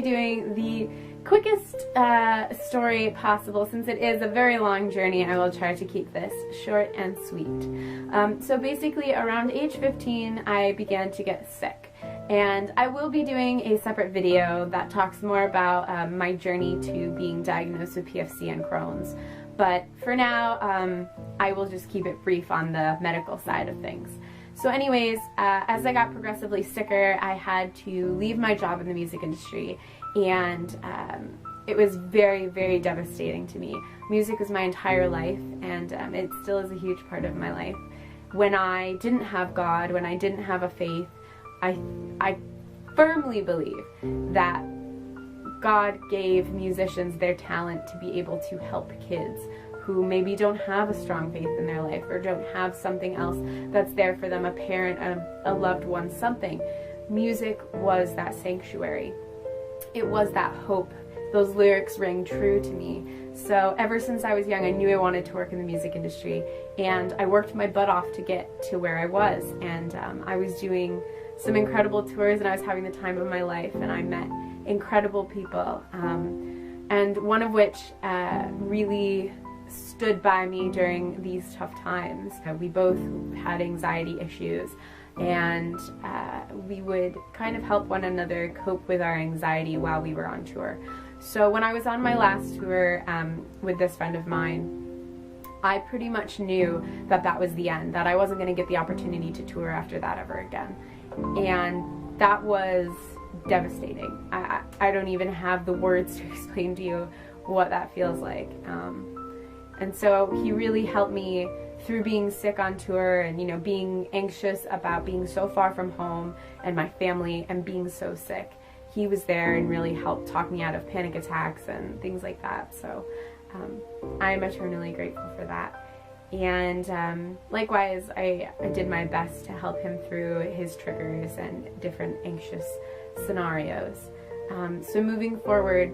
be doing the quickest story possible. Since it is a very long journey, I will try to keep this short and sweet. So basically, around age 15, I began to get sick. And I will be doing a separate video that talks more about my journey to being diagnosed with PFC and Crohn's. But for now, I will just keep it brief on the medical side of things. So anyways, as I got progressively sicker, I had to leave my job in the music industry, and it was very, very devastating to me. Music was my entire life, and it still is a huge part of my life. When I didn't have God, when I didn't have a faith, I firmly believe that God gave musicians their talent to be able to help kids who maybe don't have a strong faith in their life or don't have something else that's there for them, a parent, a loved one, something. Music was that sanctuary. It was that hope. Those lyrics rang true to me. So ever since I was young, I knew I wanted to work in the music industry, and I worked my butt off to get to where I was. And I was doing some incredible tours, and I was having the time of my life, and I met incredible people, and one of which really stood by me during these tough times. We both had anxiety issues, and we would kind of help one another cope with our anxiety while we were on tour. So when I was on my last tour with this friend of mine, I pretty much knew that that was the end, that I wasn't going to get the opportunity to tour after that ever again. And that was devastating. I don't even have the words to explain to you what that feels like. And so he really helped me through being sick on tour and, you know, being anxious about being so far from home and my family and being so sick. He was there and really helped talk me out of panic attacks and things like that. So I'm eternally grateful for that. And likewise, I did my best to help him through his triggers and different anxious scenarios. So moving forward,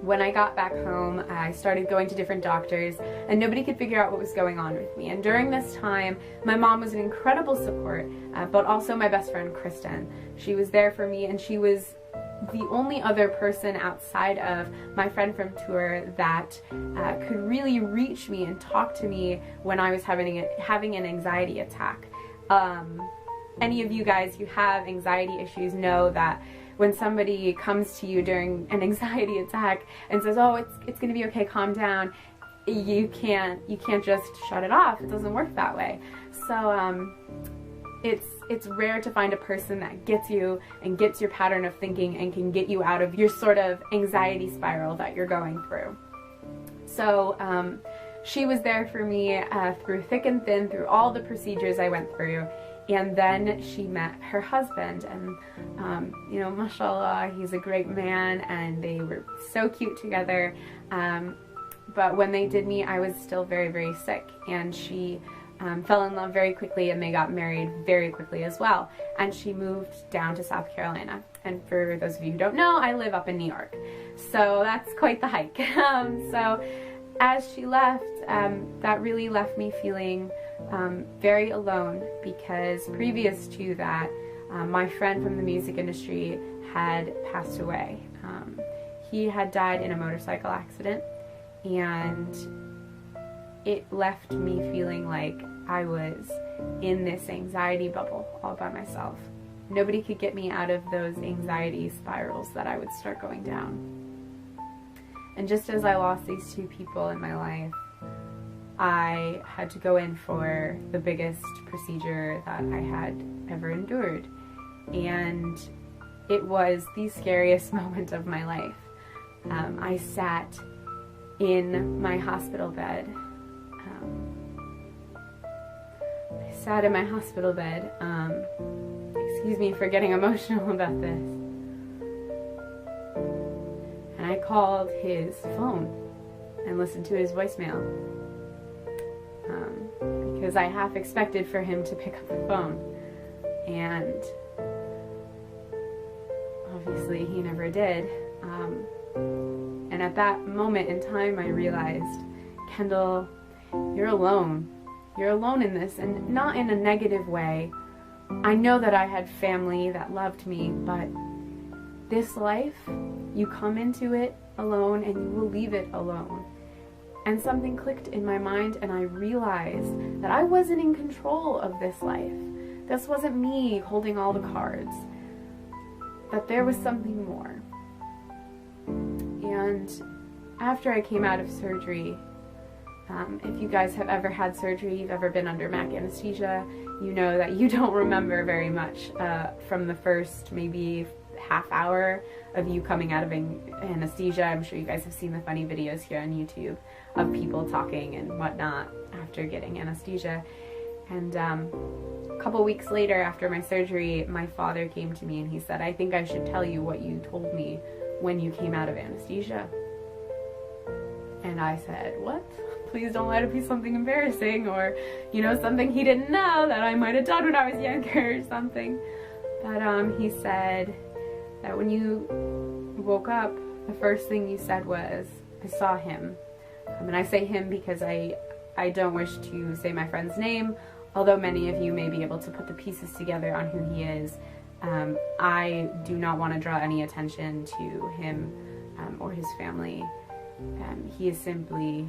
when I got back home, I started going to different doctors, and nobody could figure out what was going on with me. And during this time, my mom was an incredible support, but also my best friend, Kristen. She was there for me, and she was the only other person outside of my friend from tour that could really reach me and talk to me when I was having an anxiety attack. Any of you guys who have anxiety issues know that when somebody comes to you during an anxiety attack and says, "Oh, it's going to be okay, calm down," you can't just shut it off. It doesn't work that way. So it's rare to find a person that gets you and gets your pattern of thinking and can get you out of your sort of anxiety spiral that you're going through. So she was there for me through thick and thin, through all the procedures I went through. And then she met her husband, and you know, mashallah, he's a great man, and they were so cute together. But when they did meet, I was still very, very sick, and she fell in love very quickly, and they got married very quickly as well. And she moved down to South Carolina. And for those of you who don't know, I live up in New York, so that's quite the hike. So as she left, that really left me feeling very alone, because previous to that, my friend from the music industry had passed away. He had died in a motorcycle accident, and it left me feeling like I was in this anxiety bubble all by myself. Nobody could get me out of those anxiety spirals that I would start going down. And just as I lost these two people in my life, I had to go in for the biggest procedure that I had ever endured. And it was the scariest moment of my life. I sat in my hospital bed. Excuse me for getting emotional about this. And I called his phone and listened to his voicemail. Because I half expected for him to pick up the phone, and obviously he never did. And at that moment in time, I realized, Kendall, you're alone. You're alone in this, and not in a negative way. I know that I had family that loved me, but this life, you come into it alone and you will leave it alone. And something clicked in my mind, and I realized that I wasn't in control of this life. This wasn't me holding all the cards. That there was something more. And after I came out of surgery, if you guys have ever had surgery, you've ever been under MAC anesthesia, you know that you don't remember very much from the first maybe half hour of you coming out of anesthesia. I'm sure you guys have seen the funny videos here on YouTube of people talking and whatnot after getting anesthesia. And a couple weeks later after my surgery, my father came to me and he said, "I think I should tell you what you told me when you came out of anesthesia." And I said, "What? Please don't let it be something embarrassing, or, you know, something he didn't know that I might have done when I was younger or something." But he said that when you woke up, the first thing you said was, "I saw him." And I say him because I don't wish to say my friend's name, although many of you may be able to put the pieces together on who he is. I do not want to draw any attention to him or his family. He is simply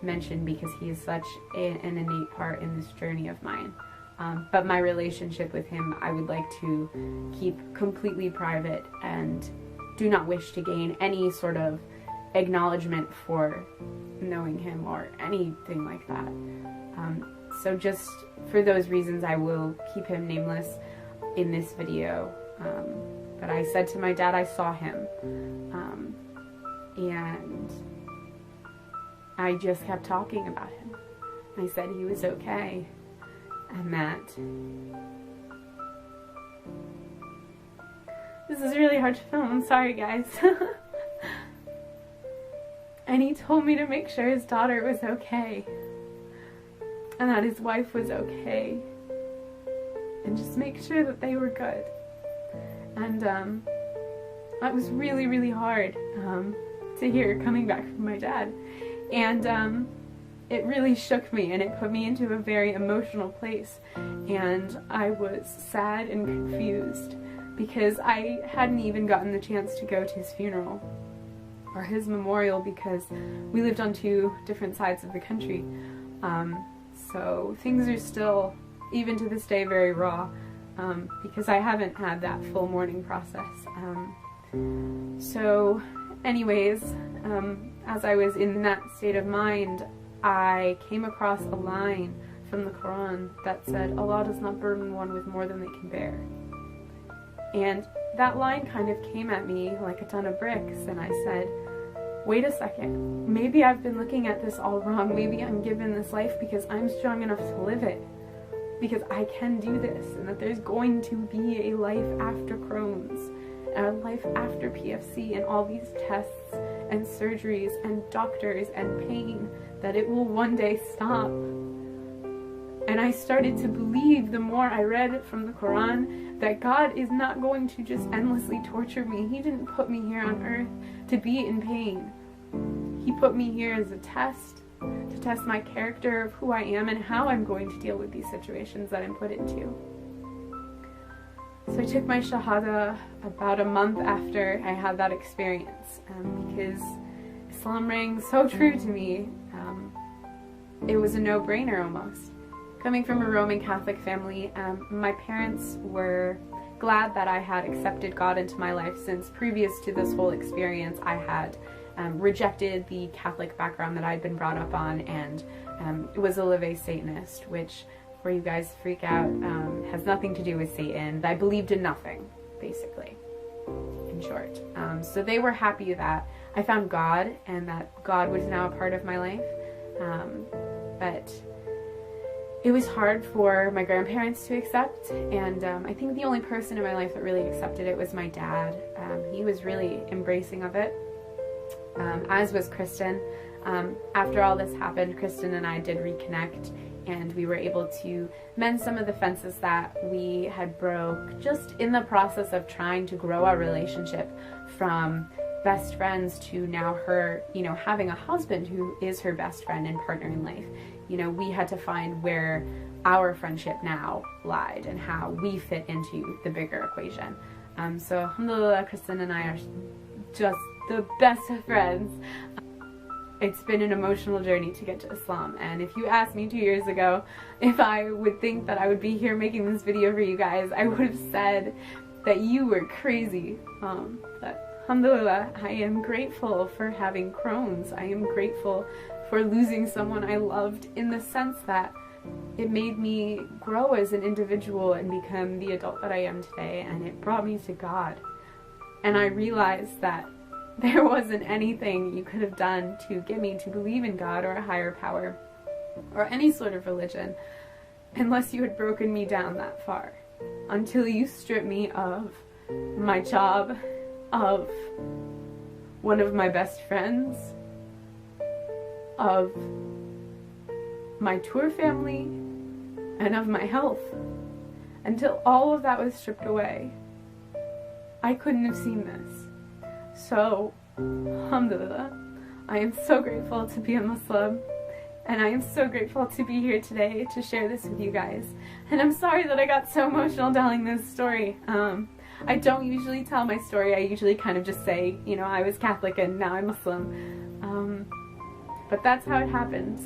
mentioned because he is such an innate part in this journey of mine. But my relationship with him, I would like to keep completely private and do not wish to gain any sort of acknowledgement for knowing him or anything like that. So just for those reasons, I will keep him nameless in this video. But I said to my dad I saw him, and I just kept talking about him. I said he was okay, and that this is really hard to film, I'm sorry guys. And he told me to make sure his daughter was okay, and that his wife was okay, and just make sure that they were good. And that was really, really hard to hear coming back from my dad. And it really shook me, and it put me into a very emotional place. And I was sad and confused because I hadn't even gotten the chance to go to his funeral or his memorial because we lived on two different sides of the country. So things are still, even to this day, very raw because I haven't had that full mourning process. So anyways, as I was in that state of mind, I came across a line from the Quran that said, "Allah does not burden one with more than they can bear." And that line kind of came at me like a ton of bricks, and I said, wait a second, maybe I've been looking at this all wrong. Maybe I'm given this life because I'm strong enough to live it, because I can do this, and that there's going to be a life after Crohn's, and a life after PFC, and all these tests and surgeries and doctors and pain, that it will one day stop. And I started to believe, the more I read from the Quran, that God is not going to just endlessly torture me. He didn't put me here on earth to be in pain. He put me here as a test, to test my character of who I am and how I'm going to deal with these situations that I'm put into. So I took my Shahada about a month after I had that experience, because Islam rang so true to me. It was a no-brainer almost. Coming from a Roman Catholic family, my parents were glad that I had accepted God into my life, since previous to this whole experience I had rejected the Catholic background that I'd been brought up on, and was a Live Satanist, which, before you guys freak out, has nothing to do with Satan. I believed in nothing, basically, in short. So they were happy that I found God, and that God was now a part of my life. But it was hard for my grandparents to accept, and I think the only person in my life that really accepted it was my dad. He was really embracing of it, as was Kristen. After all this happened, Kristen and I did reconnect, and we were able to mend some of the fences that we had broke just in the process of trying to grow our relationship from best friends to now her, you know, having a husband who is her best friend and partner in life. You know, we had to find where our friendship now lied and how we fit into the bigger equation. So alhamdulillah, Kristen and I are just the best of friends. It's been an emotional journey to get to Islam, and if you asked me 2 years ago if I would think that I would be here making this video for you guys, I would have said that you were crazy. But alhamdulillah, I am grateful for having Crohn's. I am grateful for losing someone I loved, in the sense that it made me grow as an individual and become the adult that I am today, and it brought me to God. And I realized that there wasn't anything you could have done to get me to believe in God or a higher power or any sort of religion unless you had broken me down that far, until you stripped me of my job, of one of my best friends, of my tour family, and of my health. Until all of that was stripped away, I couldn't have seen this. So, alhamdulillah, I am so grateful to be a Muslim, and I am so grateful to be here today to share this with you guys. And I'm sorry that I got so emotional telling this story. I don't usually tell my story. I usually kind of just say, you know, I was Catholic and now I'm Muslim. But that's how it happened.